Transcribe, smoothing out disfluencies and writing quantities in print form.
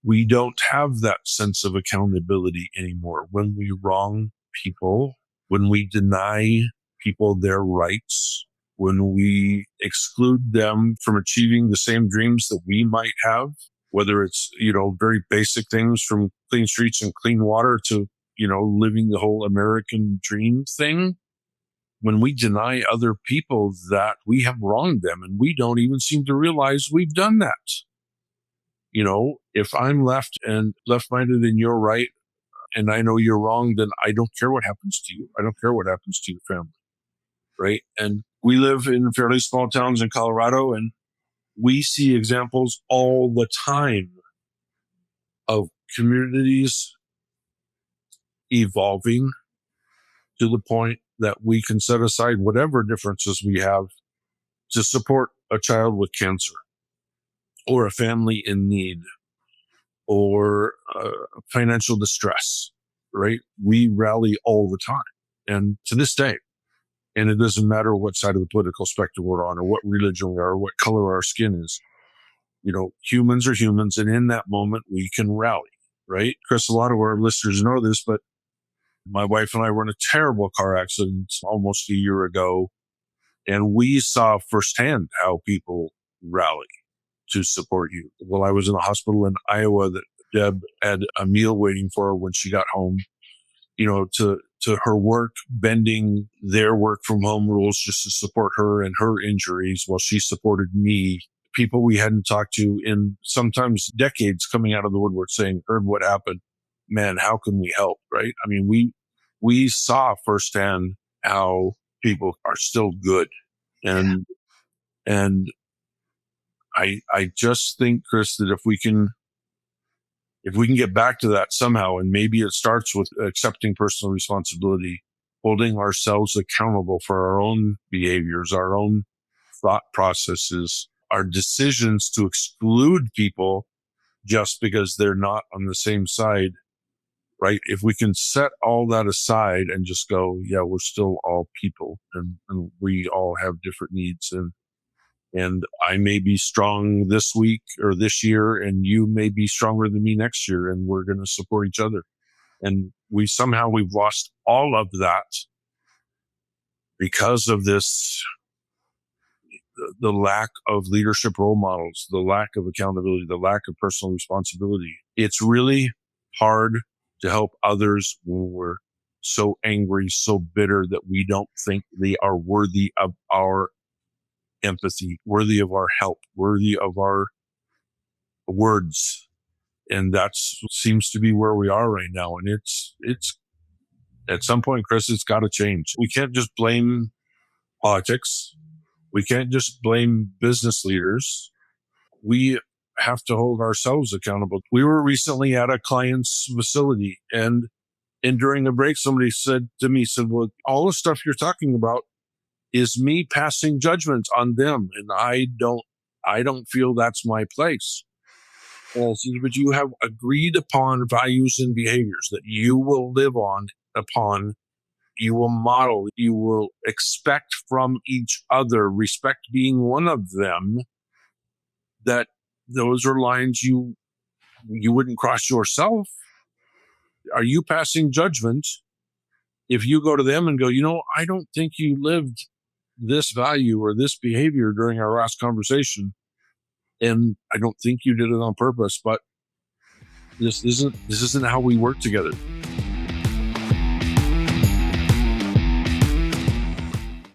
We don't have that sense of accountability anymore. When we wrong people, when we deny people their rights, when we exclude them from achieving the same dreams that we might have, whether it's, very basic things from clean streets and clean water to, living the whole American dream thing. When we deny other people that, we have wronged them, and we don't even seem to realize we've done that. If I'm left-minded and you're right, and I know you're wrong, then I don't care what happens to you. I don't care what happens to your family, right? And we live in fairly small towns in Colorado, and we see examples all the time of communities evolving to the point that we can set aside whatever differences we have to support a child with cancer or a family in need or financial distress, right? We rally all the time, and to this day. And it doesn't matter what side of the political spectrum we're on or what religion we are or what color our skin is. Humans are humans, and in that moment, we can rally, right? Chris, a lot of our listeners know this, but my wife and I were in a terrible car accident almost a year ago, and we saw firsthand how people rally to support you. Well, I was in a hospital in Iowa that Deb had a meal waiting for her when she got home, to her work, bending their work from home rules just to support her and her injuries while she supported me. People we hadn't talked to in sometimes decades coming out of the woodwork saying, heard what happened. Man, how can we help? Right? I mean, we saw firsthand how people are still good. And I just think, Chris, that if we can get back to that somehow, and maybe it starts with accepting personal responsibility, holding ourselves accountable for our own behaviors, our own thought processes, our decisions to exclude people just because they're not on the same side, right? If we can set all that aside and just go, yeah, we're still all people, and we all have different needs, and I may be strong this week or this year, and you may be stronger than me next year, and we're going to support each other. And we've lost all of that because of this, the lack of leadership role models, the lack of accountability, the lack of personal responsibility. It's really hard to help others when we're so angry, so bitter that we don't think they are worthy of our empathy, worthy of our help, worthy of our words. And that seems to be where we are right now. And it's at some point, Chris, it's got to change. We can't just blame politics. We can't just blame business leaders. We have to hold ourselves accountable. We were recently at a client's facility, and during a break, somebody said to me, well, all the stuff you're talking about is me passing judgment on them, and I don't feel that's my place. Well, but you have agreed upon values and behaviors that you will live upon, you will model, you will expect from each other, respect being one of them, that those are lines you wouldn't cross yourself. Are you passing judgment if you go to them and go, I don't think you lived this value or this behavior during our last conversation, and I don't think you did it on purpose, but this isn't how we work together.